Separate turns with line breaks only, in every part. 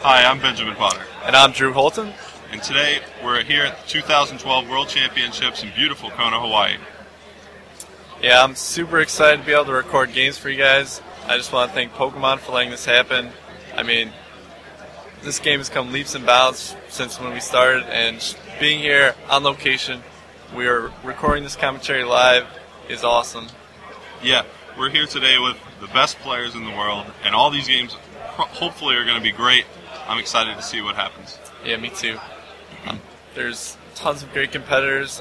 Hi, I'm Benjamin Potter.
And I'm Drew Holton.
And today we're here at the 2012 World Championships in beautiful Kona, Hawaii.
Yeah, I'm super excited to be able to record games for you guys. I just want to thank Pokemon for letting this happen. I mean, this game has come leaps and bounds since when we started, and being here on location, we are recording this commentary live, is awesome.
Yeah, we're here today with the best players in the world, and all these games hopefully are going to be great. I'm excited to see what happens.
Yeah, me too. There's tons of great competitors.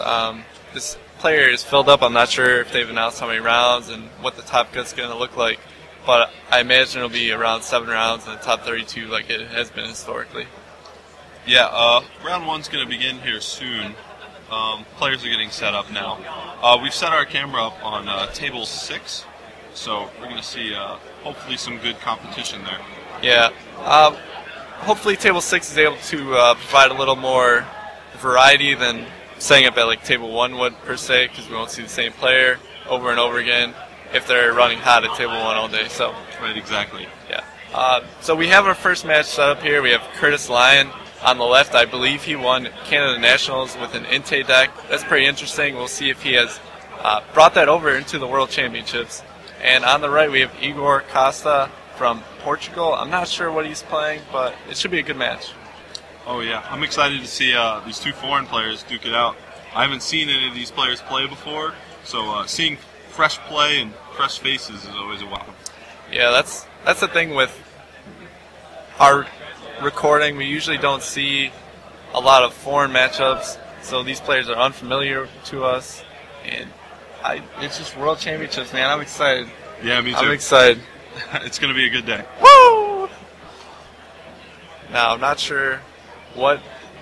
This player is filled up. I'm not sure if they've announced how many rounds and what the top cut's going to look like, but I imagine it'll be around 7 rounds in the top 32 like it has been historically.
Yeah, round one's going to begin here soon. Players are getting set up now. We've set our camera up on table 6, so we're going to see hopefully some good competition there.
Yeah. Hopefully table 6 is able to provide a little more variety than setting up at like table 1 would per se, because we won't see the same player over and over again if they're running hot at table 1 all day. So
right, exactly.
Yeah. So we have our first match set up here. We have Curtis Lyon on the left. I believe he won Canada Nationals with an Entei deck. That's pretty interesting. We'll see if he has brought that over into the World Championships. And on the right we have Igor Costa from Portugal. I'm not sure what he's playing, but it should be a good match.
Oh yeah, I'm excited to see these two foreign players duke it out. I haven't seen any of these players play before, so seeing fresh play and fresh faces is always a welcome.
Yeah, that's the thing with our recording. We usually don't see a lot of foreign matchups, so these players are unfamiliar to us, and it's just World Championships, man. I'm excited.
Yeah, me too.
I'm excited.
It's going to be a good day.
Woo! Now, I'm not sure what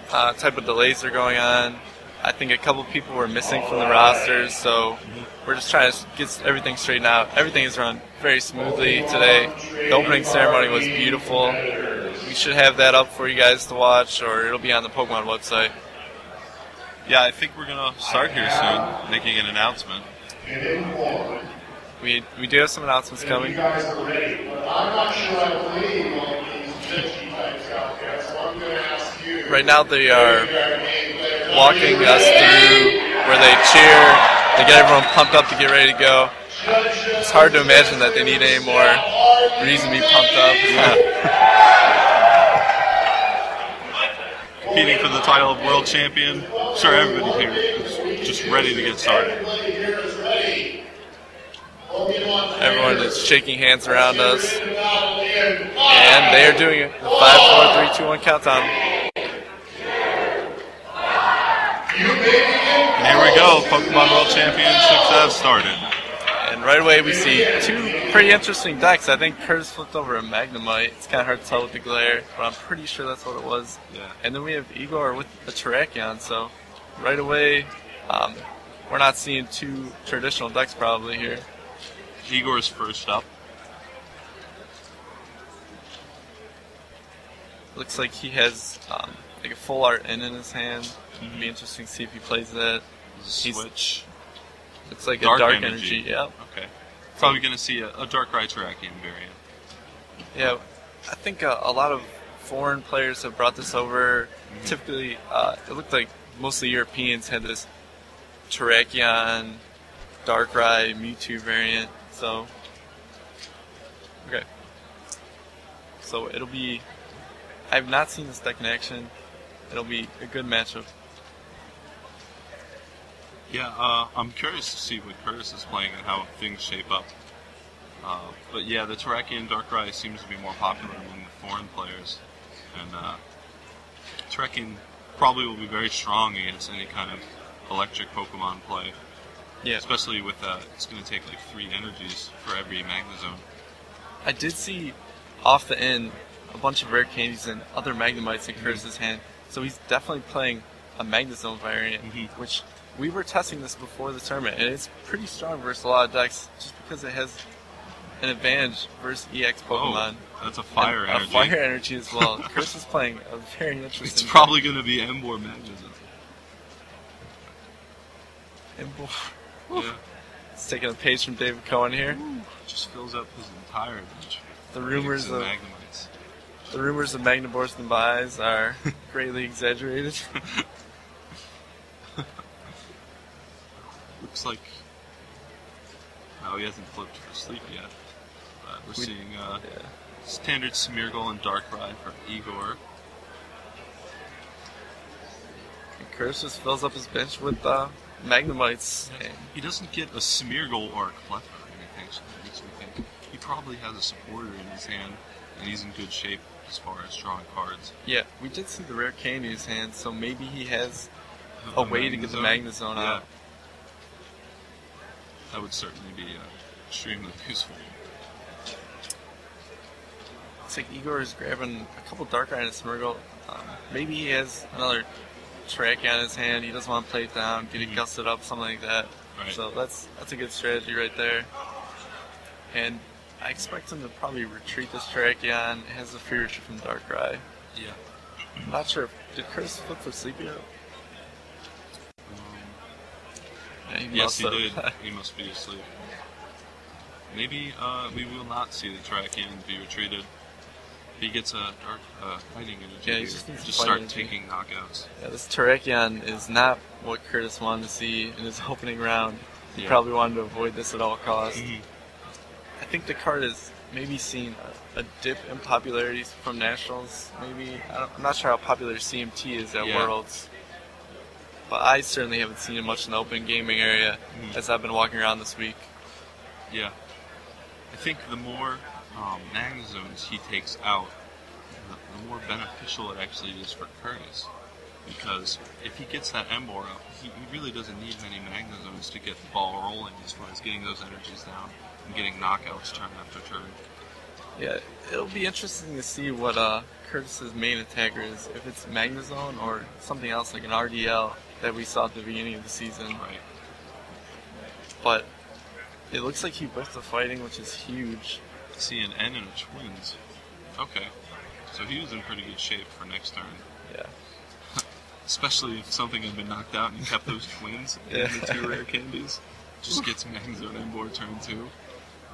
type of delays are going on. I think a couple people were missing from the rosters, so we're just trying to get everything straightened out. Everything has run very smoothly today. The opening ceremony was beautiful. We should have that up for you guys to watch, or it'll be on the Pokemon website.
Yeah, I think we're going to start here soon, making an announcement.
We do have some announcements coming.
You guys are ready, but I'm not sure I believe all these 50 types out there, so I'm going to ask you.
Right now they are walking us through where they cheer. They get everyone pumped up to get ready to go. It's hard to imagine that they need any more reason to be pumped up.
Competing for the title of world champion. Sure, everybody here is just ready to get started.
Everyone is shaking hands around us, and they are doing the 5, 4, 3, 2, 1 countdown.
And here we go, Pokemon World Championships have started.
And right away we see two pretty interesting decks. I think Curtis flipped over a Magnemite. It's kind of hard to tell with the glare, but I'm pretty sure that's what it was.
Yeah.
And then we have Igor with a Terrakion, so right away we're not seeing two traditional decks probably here.
Igor's first up.
Looks like he has like a full art in his hand. It'd be interesting to see if he plays that.
Switch.
Looks like a dark energy. Yeah.
Okay. Probably going to see a Darkrai Terrakion variant.
Yeah, I think a lot of foreign players have brought this over. Typically, it looked like mostly Europeans had this Terrakion, Darkrai, Mewtwo variant. So, okay. So it'll be. I have not seen this deck in action. It'll be a good matchup.
Yeah, I'm curious to see what Curtis is playing and how things shape up. But yeah, the Terrakion Darkrai seems to be more popular among the foreign players, and Terrakion probably will be very strong against any kind of electric Pokemon play.
Yeah.
Especially with it's going to take like 3 energies for every Magnezone.
I did see off the end a bunch of rare candies and other Magnemites in Curtis's hand, so he's definitely playing a Magnezone variant, which we were testing this before the tournament, and it's pretty strong versus a lot of decks just because it has an advantage versus EX Pokemon.
Oh, that's a fire
and
energy.
A fire energy as well. Curtis is playing a very interesting
It's probably going to be Emboar Magnezone.
Emboar.
Yeah.
It's taking a page from David Cohen here.
Just fills up his entire bench.
The rumors of
Magnemites.
The rumors of Magnavore's demise are greatly exaggerated.
Looks like he hasn't flipped for sleep yet. We're seeing standard Smeargle and Darkrai for Igor.
And Curtis just fills up his bench with Magnemites.
He doesn't get a Smeargle or a Clefairy or anything, so that makes me think he probably has a supporter in his hand, and he's in good shape as far as drawing cards.
Yeah, we did see the rare candy in his hand, so maybe he has a way to get the Magnezone out.
That would certainly be extremely useful.
Looks like Igor is grabbing a couple Darkrai and a Smeargle. Maybe he has another Terrakion in his hand. He doesn't want to play it down, get it gusted up, something like that.
Right.
So that's a good strategy right there. And I expect him to probably retreat this Terrakion. It has a free retreat from Darkrai.
Yeah.
I'm not sure. Did Curtis flip for sleep yet? Yeah,
Yes, he did. He must be asleep. Maybe we will not see the Terrakion be retreated. If he gets a dark fighting energy,
Yeah, he just needs
just
fight
start
energy.
taking knockouts.
Yeah, this Terrakion is not what Curtis wanted to see in his opening round. He
Yeah.
probably wanted to avoid this at all costs.
Mhm.
I think the card has maybe seen a dip in popularity from Nationals. Maybe I'm not sure how popular CMT is at
Yeah.
Worlds, but I certainly haven't seen it much in the open gaming area as I've been walking around this week.
Yeah. I think the more Magnezones he takes out, the more beneficial it actually is for Curtis. Because if he gets that Emboar up, he really doesn't need many Magnezones to get the ball rolling as far as getting those energies down and getting knockouts turn after turn.
Yeah, it'll be interesting to see what Curtis's main attacker is. If it's Magnezone or something else like an RDL that we saw at the beginning of the season.
Right.
But it looks like he whiffed the fighting, which is huge.
See an N and a Twins. Okay. So he was in pretty good shape for next turn.
Yeah.
Especially if something had been knocked out and he kept those Twins
Yeah.
and the two rare candies. Just gets Magnezone Emboar turn 2.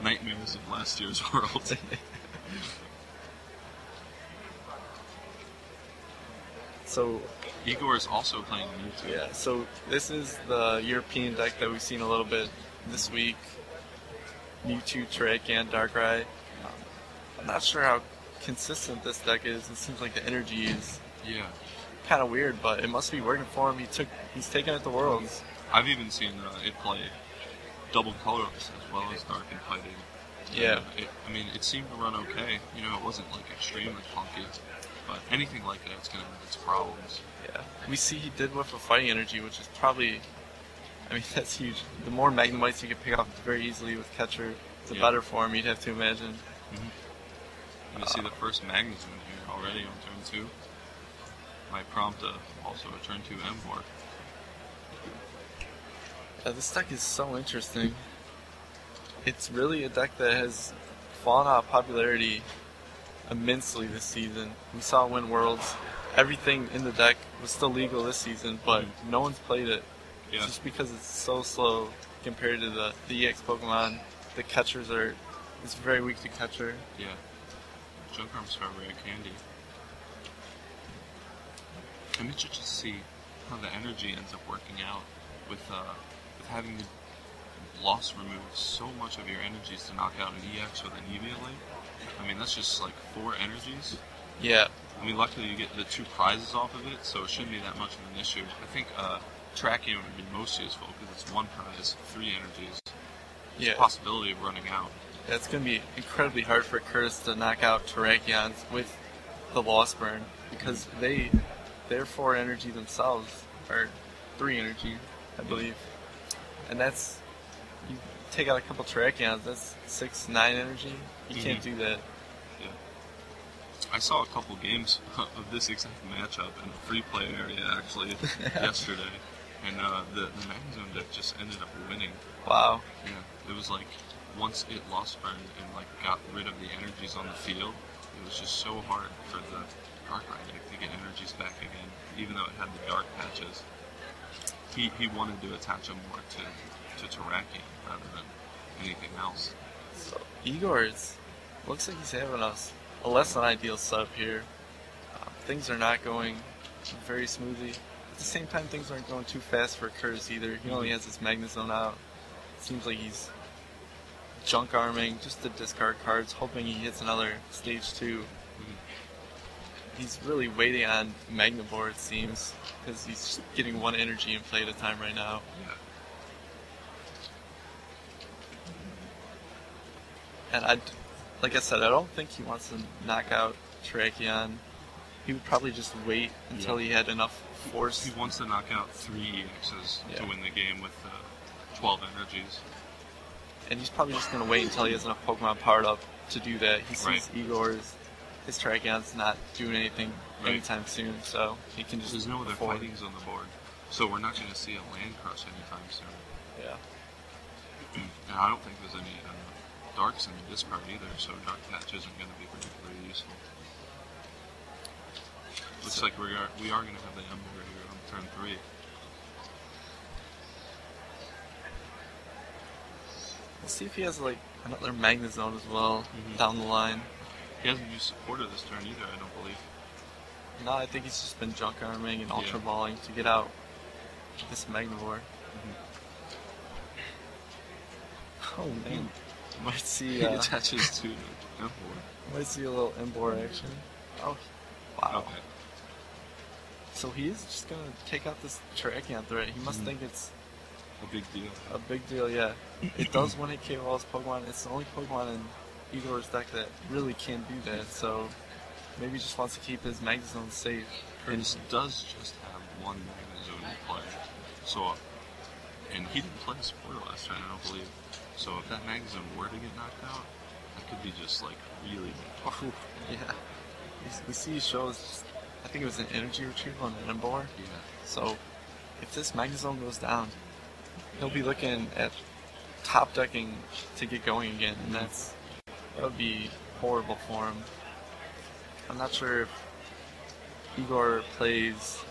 Nightmares of last year's World.
So
Igor is also playing Mewtwo.
yeah, so this is the European deck that we've seen a little bit this week. Mewtwo, Terrakion, Darkrai. I'm not sure how consistent this deck is. It seems like the energy is
Yeah.
kind of weird, but it must be working for him. He's taking it to Worlds.
I've even seen it play double colorless as well as dark and fighting.
Yeah.
And it seemed to run okay. It wasn't like extremely funky. But anything like that, it's going to have its problems.
Yeah. We see he did whiff a fighting energy, which is probably, that's huge. The more Magnemites you can pick off very easily with Catcher, the
Yeah.
better for him, you'd have to imagine.
You see the first Magnezone here already on turn 2. Might prompt also a turn 2 Emboar.
This deck is so interesting. It's really a deck that has fallen out of popularity immensely this season. We saw it win Worlds. Everything in the deck was still legal this season, but no one's played it.
Yeah.
Just because it's so slow compared to the EX Pokemon. The catchers it's very weak to catcher.
Yeah. Junkarm's for rare candy. I'm interested to see how the energy ends up working out with having the loss remove so much of your energies to knock out an EX with an Eviolite. That's just like 4 energies.
Yeah.
Luckily you get the 2 prizes off of it, so it shouldn't be that much of an issue. I think Terrakion would be most useful because it's 1 prize, 3 energies. There's
Yeah.
a possibility of running out.
Yeah, it's going to be incredibly hard for Curtis to knock out Terrakions with the Lost Burn because their 4 energy themselves are 3 energy, I believe. And that's, you take out a couple Terrakions, that's 6, 9 energy. You can't do that.
Yeah. I saw a couple games of this exact matchup in a free play area actually yesterday, and the Magnezone deck just ended up winning.
Wow.
Yeah, it was like once it lost burn and got rid of the energies on the field, it was just so hard for the Darkrai deck to get energies back again, even though it had the dark patches. He wanted to attach them more to Terrakion rather than anything else.
So Igor looks like he's having a a less than ideal setup here. Things are not going very smoothly. At the same time, things aren't going too fast for Curtis either. He only has his Magnezone out. Seems like he's junk arming just to discard cards, hoping he hits another stage 2. He's really waiting on Magnivore, it seems, because he's just getting one energy in play at a time right now.
Yeah.
And like I said, I don't think he wants to knock out Terrakion. He would probably just wait until he had enough force.
He wants to knock out 3 EXs to win the game with 12 energies.
And he's probably just going to wait until he has enough Pokemon powered up to do that. He sees Igor's, his Terrakion's not doing anything anytime soon, so he can just...
There's no other fightings on the board, so we're not going to see a Land Crush anytime soon.
Yeah.
And I don't think there's any Darks in the discard either, so Dark Patch isn't going to be particularly useful. Looks like we are going to have the Ember here on turn 3.
We'll see if he has like another Magnezone as well down the line.
He hasn't used Supporter this turn either, I don't believe.
No, I think he's just been junk arming and ultra balling to get out this Magnivore. Oh man, might see.
He attaches to Ember.
Might see a little Ember action. Oh, wow.
Okay.
So he is just gonna take out this Terrakion threat. He must think it's
a big deal.
A big deal, yeah. It does one hit KO all his Pokemon. It's the only Pokemon in Igor's deck that really can do that. So maybe he just wants to keep his Magnezone safe.
Curtis does just have one Magnezone in play. So, and he didn't play Supporter last time, I don't believe. So if that Magnezone were to get knocked out, that could be just like really bad.
Oh, yeah. We see he shows just, I think it was an energy retrieval on an Ember.
Yeah.
So if this Magnezone goes down, he'll be looking at top decking to get going again, and that would be horrible for him. I'm not sure if Igor plays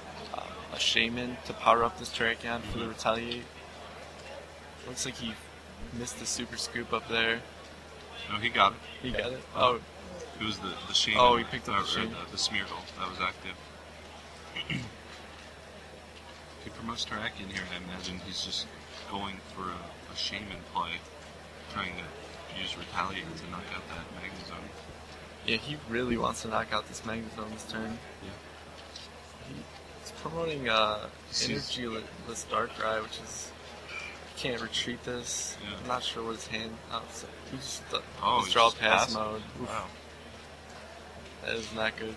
a Shaman to power up this Terrakion for the Retaliate. Looks like he missed the Super Scoop up there.
No, he got it.
He got it? Oh.
It was the Shaman.
Oh, he picked up the Shaman.
The Smeargle that was active. He promotes Terrakion here, I imagine he's just going for a Shaman play, trying to use Retaliate to knock out that Magnezone.
Yeah, he really wants to knock out this Magnezone this turn.
Yeah.
He's promoting Energy-less Darkrai, which is... He can't retreat this.
Yeah.
I'm not sure what his hand... So he just
he
draw
just
pass
passed.
mode. Oof.
Wow.
That is not good.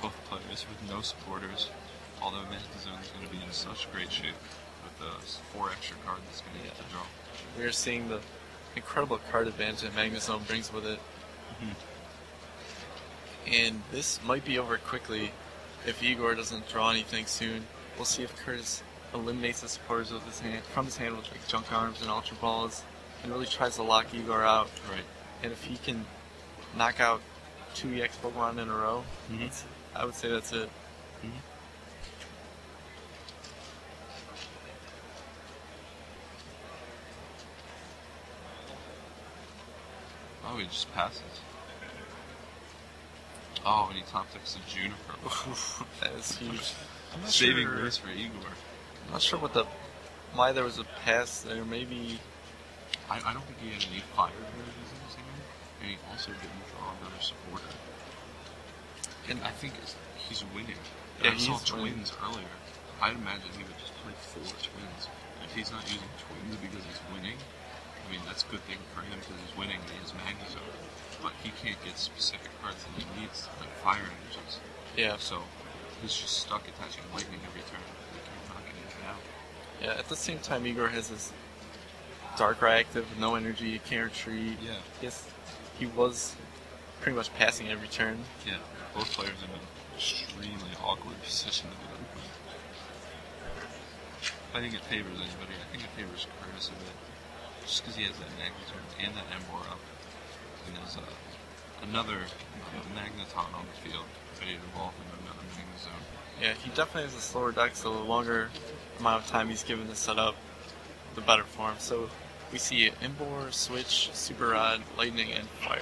Both players with no supporters, although Magnezone is going to be in such great shape with the 4 extra cards it's going to get to draw.
We are seeing the incredible card advantage that Magnezone brings with it. And this might be over quickly if Igor doesn't draw anything soon. We'll see if Curtis eliminates the supporters with from his hand with like Junk Arms and Ultra Balls and really tries to lock Igor out.
Right.
And if he can knock out 2 EX Pokemon in a row, I would say that's it.
Oh, he just passes. Oh, and he top decks the Juniper.
That is huge. I'm not
Saving
sure,
grace for Igor.
I'm not sure why there was a pass there. Maybe
I don't think he had any fire abilities in his hand, and he also didn't draw another supporter. And I think he's winning.
Yeah,
I saw
he's winning.
Twins earlier. I'd imagine he would just play 4 Twins. If he's not using Twins because he's winning, I mean, that's a good thing for him because he's winning and he has Magnezone. But he can't get specific cards that he needs, like fire energies.
Yeah.
So he's just stuck attaching lightning every turn. He can't knock anything out.
Yeah, at the same time, Igor has his Darkrai active with no energy, he can't retreat.
Yeah.
He was pretty much passing every turn.
Yeah. Both players in an extremely awkward position to do that. I think it favors anybody. I think it favors Curtis a bit. Just because he has that Magnezone and that Ember up. And there's another Magneton on the field ready to evolve into another Magnezone.
Yeah, he definitely has a slower deck, so the longer amount of time he's given to set up, the better for him. So we see Ember, Switch, Super Rod, Lightning, and Fire.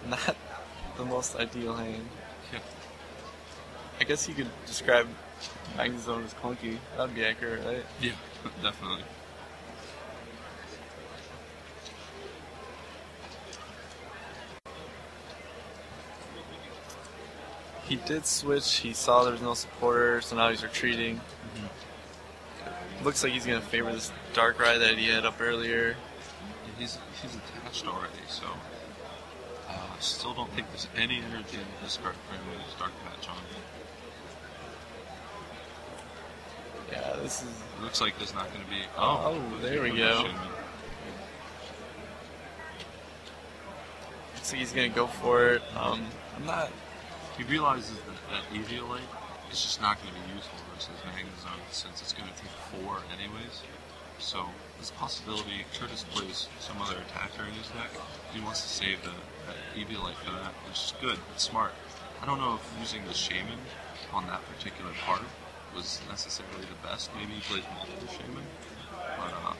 not the most ideal hand.
Yeah.
I guess you could describe Magnezone as clunky. That would be accurate, right?
Yeah, definitely.
He did switch. He saw there was no supporter, so now he's retreating. Looks like he's going to favor this Darkrai that he had up earlier.
He's attached already, so still don't think there's any energy in the discard for him with his Dark Patch on.
Yeah, this is...
It looks like there's not going to be...
Oh, there we go. Looks like he's going to go for it. I'm not...
He realizes that Eviolite is just not going to be useful versus Magnezone since it's going to take 4 anyways. So there's a possibility Curtis plays some other attacker in his deck. He wants to save the Eviolite for that, which is good. It's smart. I don't know if using the Shaman on that particular part was necessarily the best. Maybe he plays multiple Shaman. But,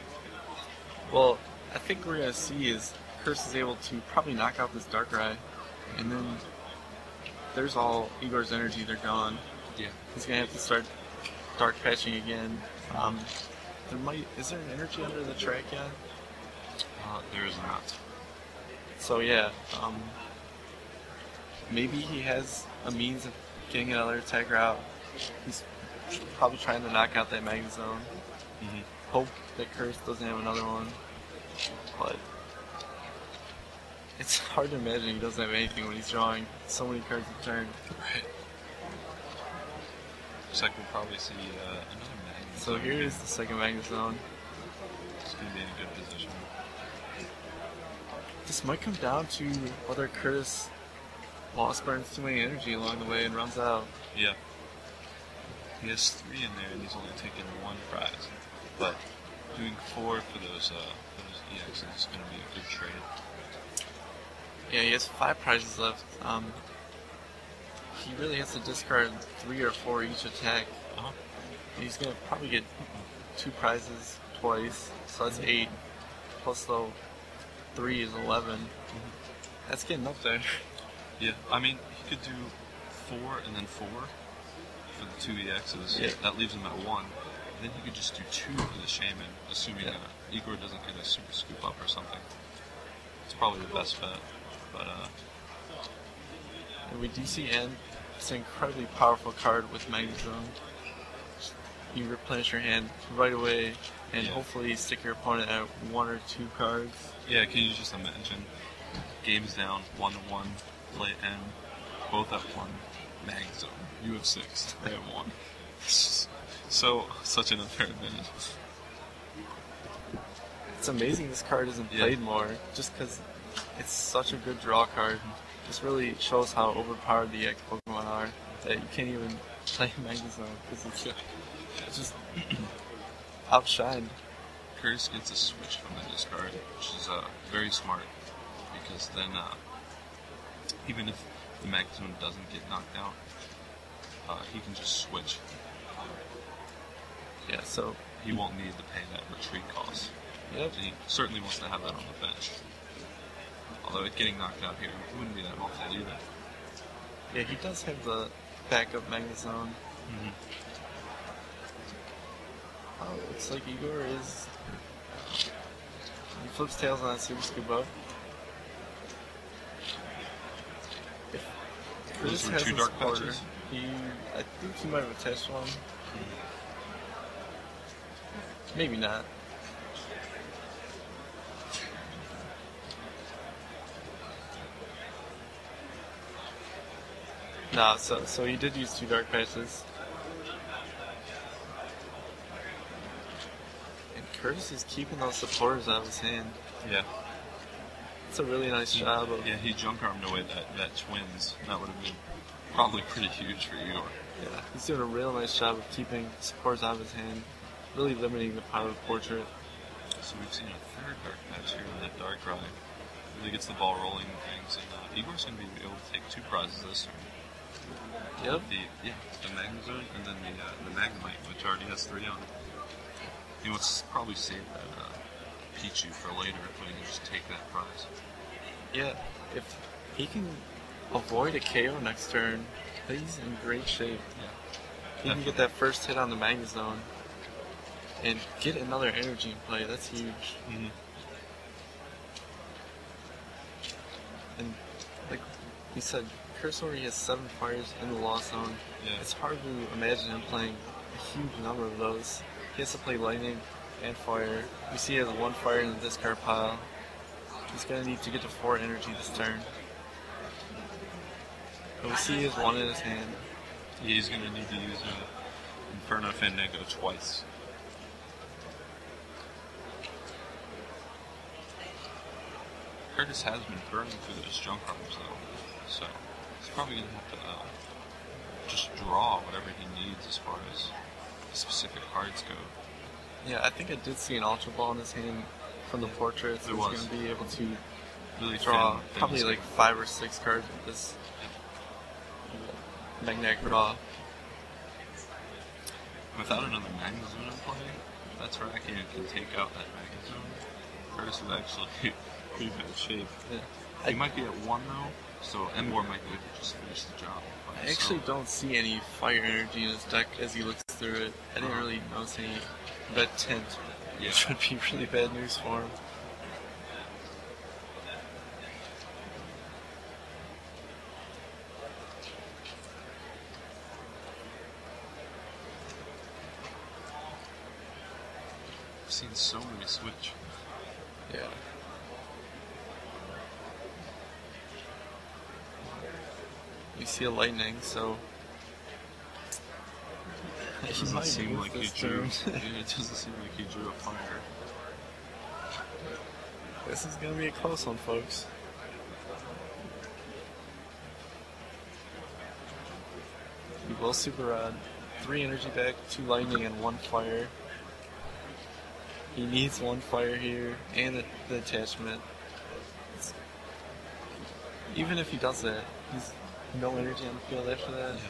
well, I think what we're going to see is Curtis is able to probably knock out this Darkrai, and then there's all Igor's energy, they're gone.
yeah.
He's going to have to start Dark Patching again. Is there an energy under the Terrakion?
There is not.
So yeah, maybe he has a means of getting another attacker out. He's probably trying to knock out that Magnezone. Hope that Curse doesn't have another one. But it's hard to imagine he doesn't have anything when he's drawing so many cards a turn.
Right. Looks like we'll probably see another Magnezone.
So here is the second Magnezone.
It's going to be in a good position.
This might come down to whether Curtis lost burns too many energy along the way and runs out.
Yeah. He has 3 in there and he's only taken 1 prize. But doing 4 for those EXs is going to be a good trade.
Yeah, he has 5 prizes left. He really has to discard 3 or 4 each attack. He's going to probably get 2 prizes twice, so that's 8. Plus, though, 3 is 11. That's getting up there.
Yeah, I mean, he could do 4 and then 4 for the 2 EXs.
Yeah.
That leaves him at 1. Then he could just do 2 for the Shaman, assuming Igor doesn't get a super scoop up or something. It's probably the best bet. But,
And with DCN, it's an incredibly powerful card with Magnezone. You replenish your hand right away, and hopefully stick your opponent at 1 or 2 cards.
yeah, can you just imagine? Games down, 1-1, play N, both at 1, Magnezone. You have 6, they have 1. It's just such an unfair advantage.
It's amazing this card isn't played more, just because it's such a good draw card. This really shows how overpowered the EX Pokemon are, that you can't even play Magnezone, because it's just outshined.
Curtis gets a switch from the discard, which is very smart, because then even if the Magnezone doesn't get knocked out, he can just switch.
Yeah, so
He won't need to pay that retreat cost.
Yep.
And he certainly wants to have that on the bench. Although it getting knocked out here wouldn't be that awful either.
yeah, he does have the backup Magnezone. Oh, looks like Igor is... He flips tails on that Super Scoop Up. If
Those
Curtis
were
has
2
a
Dark
supporter,
Patches?
I think he might have attached one. Maybe not. Nah, so he did use 2 Dark Patches. And Curtis is keeping those supporters out of his hand.
Yeah.
It's a really nice job of...
Yeah, he junk armed away that twins. That would have been probably pretty huge for Igor.
Yeah, he's doing a real nice job of keeping supporters out of his hand. Really limiting the power of the portrait.
So we've seen a 3rd Dark Patch here in that Darkrai. Really gets the ball rolling and things. And Igor's going to be able to take 2 prizes this turn.
Yep.
The Magnezone and then the Magnemite, which already has 3 on it. He wants to probably save that Pichu for later, but he can just take that prize.
Yeah, if he can avoid a KO next turn. He's in great shape.
Yeah.
He can get that first hit on the Magnezone and get another energy in play. That's huge.
Mm-hmm.
And like we said, Curse already has 7 fires in the Lost Zone.
Yeah.
It's hard to imagine him playing a huge number of those. He has to play Lightning and Fire. We see he has 1 fire in the discard pile. He's going to need to get to 4 energy this turn. But we see he has 1 in his hand.
He's going to need to use Inferno Fandango twice. Curtis has been burning through those junk cards though, so he's probably going to have to just draw whatever he needs as far as specific cards go.
Yeah, I think I did see an Ultra Ball in his hand from the portraits.
There
He's
was.
going to be able to
Really
draw
thin
probably like
schedule.
5 or 6 cards with this magnetic draw.
Without another Magnezone in play, that's where Akian can take out that Magnezone. Curtis is actually in pretty bad shape.
Yeah.
He might be at 1 though, so Emor might be able to just finish the job. by
I actually
himself.
don't see any fire energy in his deck as he looks through it. I didn't really notice any red tint,
Yeah.
which would be really bad news for him.
I've seen so many switch.
Yeah. You see a lightning, so
It
he
doesn't
might
seem
lose
like he
this
drew.
turn.
Yeah, it doesn't seem like he drew a fire.
This is gonna be a close one, folks. He will Super Rod. 3 energy back, 2 lightning, and 1 fire. He needs 1 fire here, and the attachment. Even if he does that, he's no energy on the field after that.
Yeah.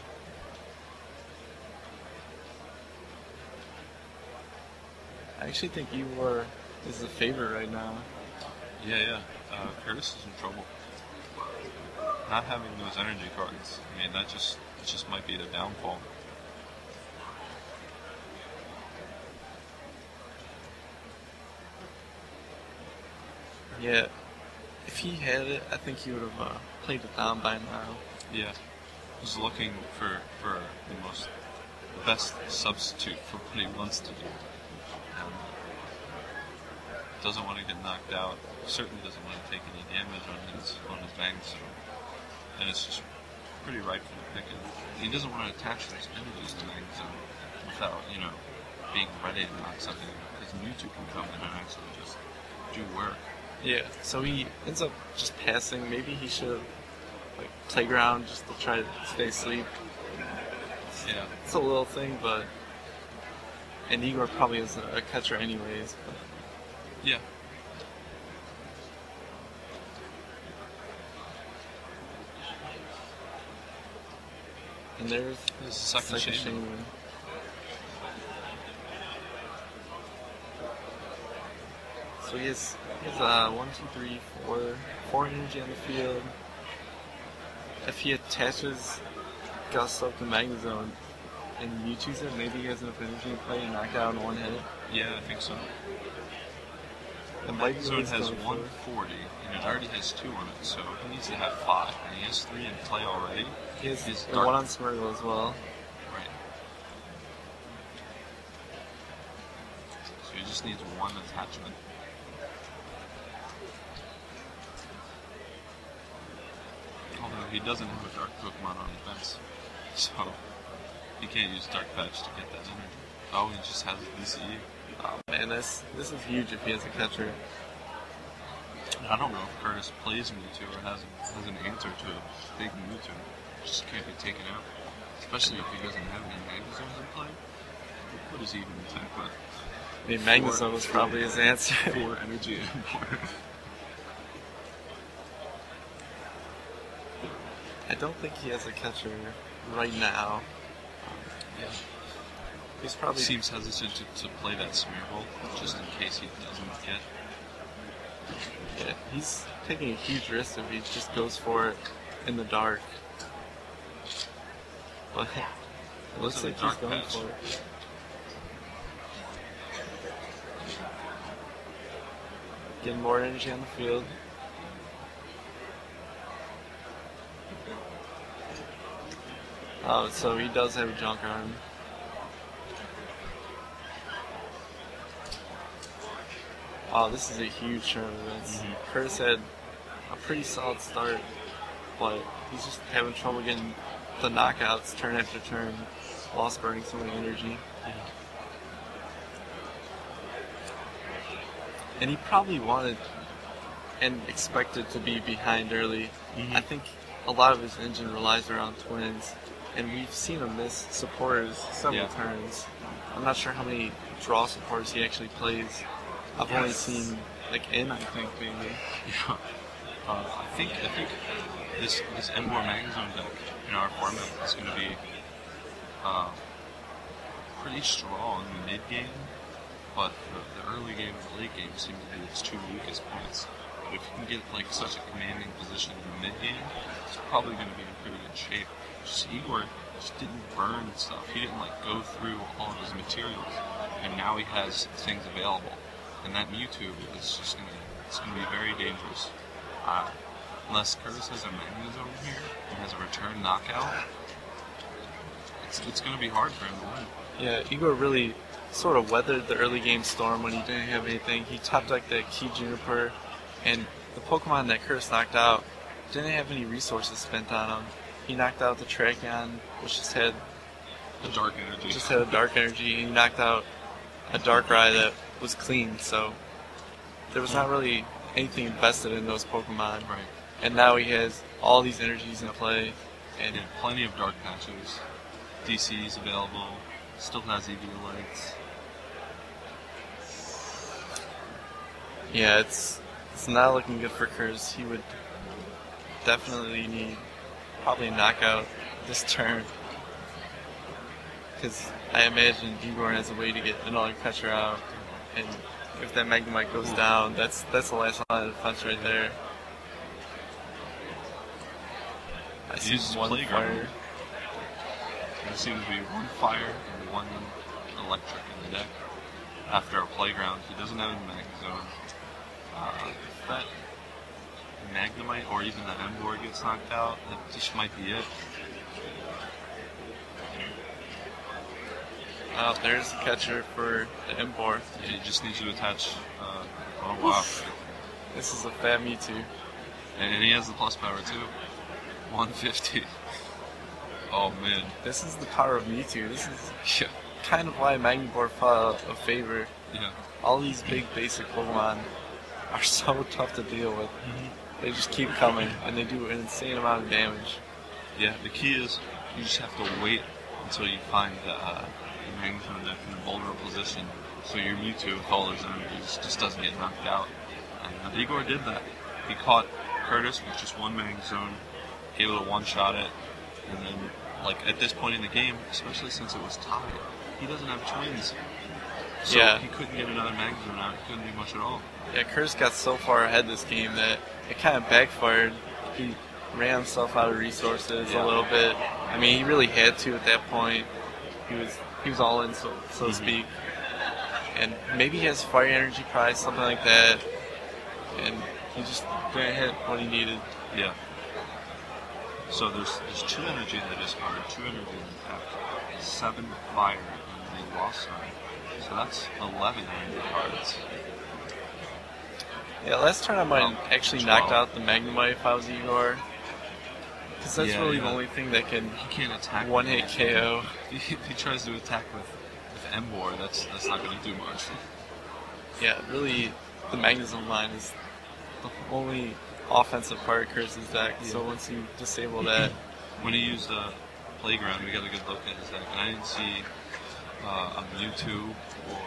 I actually think Ivor is the favorite right now.
Yeah. Curtis is in trouble. Not having those energy cards, I mean, it just might be the downfall.
Yeah, if he had it, I think he would have played it down by now.
Yeah. He's looking for the best substitute for what he wants to do. Doesn't want to get knocked out. Certainly doesn't want to take any damage on his Magnezone. And it's just pretty ripe for the picking. He doesn't want to attach those energies to Magnezone without, being ready to knock something out. Because Mewtwo can come in and actually just do work.
Yeah, so he ends up just passing. Maybe he should have playground just to try to stay asleep.
Yeah.
It's a little thing, but and Igor probably is a catcher anyways. But
Yeah.
and there's
This is the second
second
shame.
Shaman. So he has 1, 2, 3, 4 energy on the field. If he attaches Gust up to Magnezone and Mewtwo's it, maybe he has enough energy to play and knock it out in 1 hit.
Yeah, I think so.
And
Magnezone has
going for-
140, and it already has 2 on it, so he needs to have 5, and he has 3 in play already.
He has
He's
and
dark.
1 on Smirgle as well.
Right. So he just needs 1 attachment. Although he doesn't have a dark Pokemon on defense, so he can't use Dark Patch to get that energy. Oh, he just has VCU.
Oh man, this is huge if he has a catcher.
I don't know if Curtis plays Mewtwo or has an answer to a big Mewtwo. Just can't be taken out. Especially if he doesn't have any Magnezones in play. What is he even attack with?
I mean, Magnezone was probably his answer.
4 energy and more.
I don't think he has a catcher right now.
Yeah.
He's
He
probably
seems hesitant to play that Smeargle just in case he doesn't get
Yeah, he's taking a huge risk if he just goes for it in the dark. But it looks like he's going for it. Getting more energy on the field. So he does have a junk arm. Wow, this is a huge turn of events. Curtis had a pretty solid start, but he's just having trouble getting the knockouts turn after turn, lost burning some of the energy. And he probably wanted and expected to be behind early. I think a lot of his engine relies around twins, and we've seen him miss supporters several turns. I'm not sure how many draw supporters he actually plays. I've only seen like N, I think, maybe.
Yeah. I think this Emboar Magnezone deck in our format is going to be pretty strong in the mid game, but the early game and the late game seem to be its two weakest points. But if you can get like such a commanding position in the mid game, it's probably going to be in pretty good shape. Just Igor just didn't burn stuff. He didn't like go through all of his materials, and now he has things available. And that Mewtwo is just gonna be very dangerous. Unless Curtis has a Magnezone here and has a return knockout, it's gonna be hard for him to win.
Yeah, Igor really sort of weathered the early game storm when he didn't have anything. He top decked that Key Juniper, and the Pokemon that Curtis knocked out didn't have any resources spent on him. He knocked out the Terrakion, which just had
the dark energy.
And he knocked out a Darkrai that was clean, so there was not really anything invested in those Pokemon.
Right.
And now he has all these energies in play, and
plenty of dark patches. DC's available. Still has Eviolites.
Yeah, it's not looking good for Curtis. He would definitely need probably a knockout this turn, because I imagine Igor has a way to get another catcher out, and if that Magnemite goes down, that's the last line of defense right there. I see one fire.
There seems to be one fire and one electric in the deck. After a playground, he doesn't have a Magnezone. If that Magnemite or even the Emboar gets knocked out, that just might be it.
Oh, there's the catcher for the Emboar.
Yeah, he just needs to attach. Oh wow!
This is a fat Mewtwo.
And he has the plus power too. 150. Oh man.
This is the power of Mewtwo. This is kind of why Magnevore fell a favor.
Yeah.
All these big basic Pokemon are so tough to deal with. They just keep coming, and they do an insane amount of damage.
Yeah, the key is you just have to wait until you find the Magnezone deck in a vulnerable position, so your Mewtwo with all his energies just doesn't get knocked out. And Igor did that. He caught Curtis with just one Magnezone, able to one-shot it, and then, like, at this point in the game, especially since it was tied, he doesn't have twins. So he couldn't get another Magnezone out. He couldn't do much at all.
Yeah, Curtis got so far ahead this game that it kind of backfired. He ran himself out of resources a little bit. I mean, he really had to at that point. He was all in, so to speak. And maybe he has fire energy prize, something like that. And he just didn't hit what he needed.
Yeah. So there's 2 energy in the discard, 2 energy in the pack, 7 fire in the lost sign. So that's 11 energy cards.
Yeah, last turn I might have actually knocked out the Magnemite if I was Igor. Because that's really the only thing that can
he can't attack
one-hit KO.
If he tries to attack with Emboar, that's not going to do much.
Yeah, really, the Magnezone line is the only offensive part of Curse's deck, so once you disable that...
When he used Playground, we got a good look at his deck, and I didn't see a Mewtwo or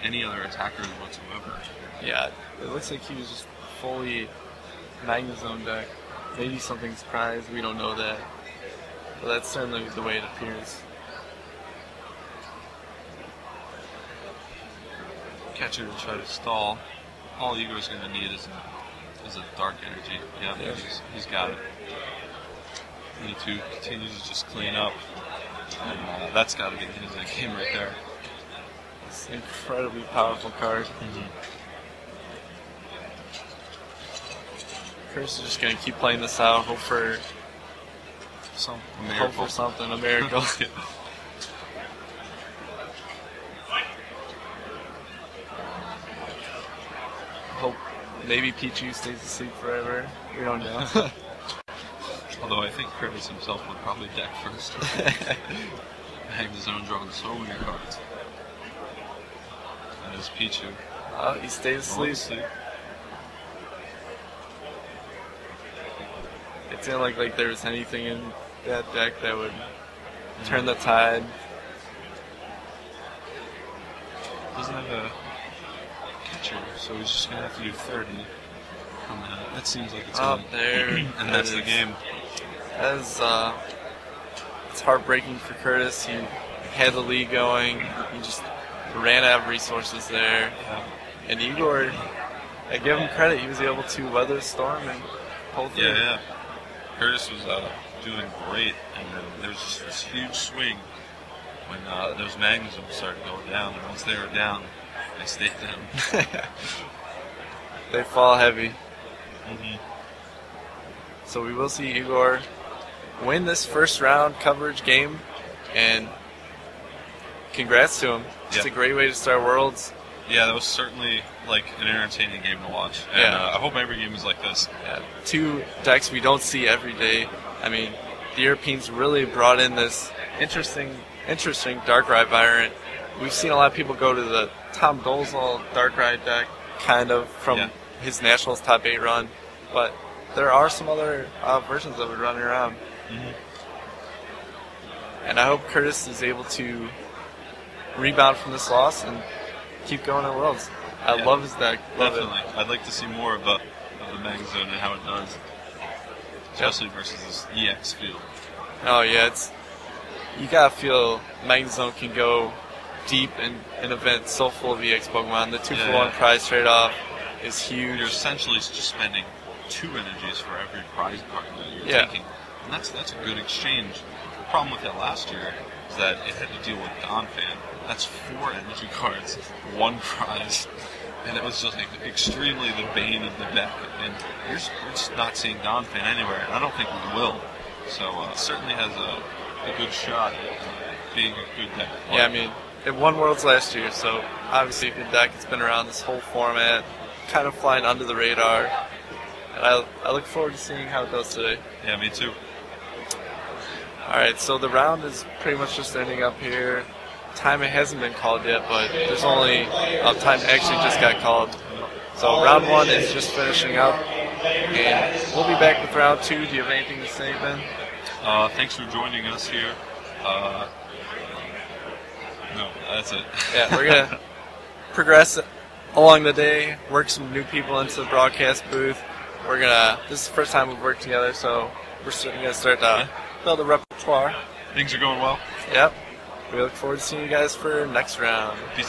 any other attackers whatsoever.
Yeah, it looks like he was just fully Magnezone deck. Maybe something surprised, we don't know that. But that's certainly the way it appears.
Catcher to try to stall. all Igor's going to need is a dark energy. Yeah, he's got it. Need to continue to just clean up, and that's got to get his game right there.
It's an incredibly powerful card. Curtis is just going to keep playing this out, hope for something, a miracle. Hope maybe Pichu stays asleep forever. We don't know.
Although I think Curtis himself would probably deck first. Magnezone drawing so many cards. That is Pichu.
Oh, he stays asleep. It didn't look like there was anything in that deck that would turn the tide.
Doesn't have a catcher, so he's just going to have to do 30 on that. That seems like it's
up there.
And that's the game.
That is, it's heartbreaking for Curtis. He had the lead going. He just ran out of resources there.
Yeah.
And Igor, I give him credit. He was able to weather the storm and pull through.
Yeah. Curtis was doing great, and then there was just this huge swing when those Magnezones started going down. And once they were down, they stayed down.
They fall heavy. So we will see Igor win this first round coverage game, and congrats to him. It's a great way to start Worlds.
Yeah, that was certainly like an entertaining game to watch. And I hope every game is like this.
Yeah. Two decks we don't see every day. I mean, the Europeans really brought in this interesting Darkrai variant. We've seen a lot of people go to the Tom Dolezal Darkrai deck, kind of, from his Nationals top 8 run. But there are some other versions of it running around. And I hope Curtis is able to rebound from this loss and keep going at Worlds. I love his deck.
Definitely. I'd like to see more of the Magnezone and how it does. Especially versus this EX field.
Oh yeah, you gotta feel Magnezone can go deep in an event so full of EX Pokemon. The 2-for-1 prize trade-off is huge.
You're essentially just spending 2 energies for every prize card that you're taking. And that's a good exchange. The problem with that last year is that it had to deal with Donphan. That's 4 energy cards, 1 prize. And it was just like extremely the bane of the deck. And we're just not seeing Donphan anywhere. And I don't think we will. So it certainly has a good shot at being a good deck.
Yeah, I mean, it won Worlds last year, so obviously a good deck. It's been around this whole format, kind of flying under the radar. And I look forward to seeing how it goes today.
Yeah, me too.
Alright, so the round is pretty much just ending up here. Time it hasn't been called yet, but there's only time actually just got called. So round 1 is just finishing up, and we'll be back with round 2. Do you have anything to say, Ben?
Thanks for joining us here. No, that's it.
Yeah, we're gonna progress along the day, work some new people into the broadcast booth. This is the first time we've worked together, so we're gonna start to build a repertoire.
Things are going well.
Yep. We look forward to seeing you guys for next round.
Peace.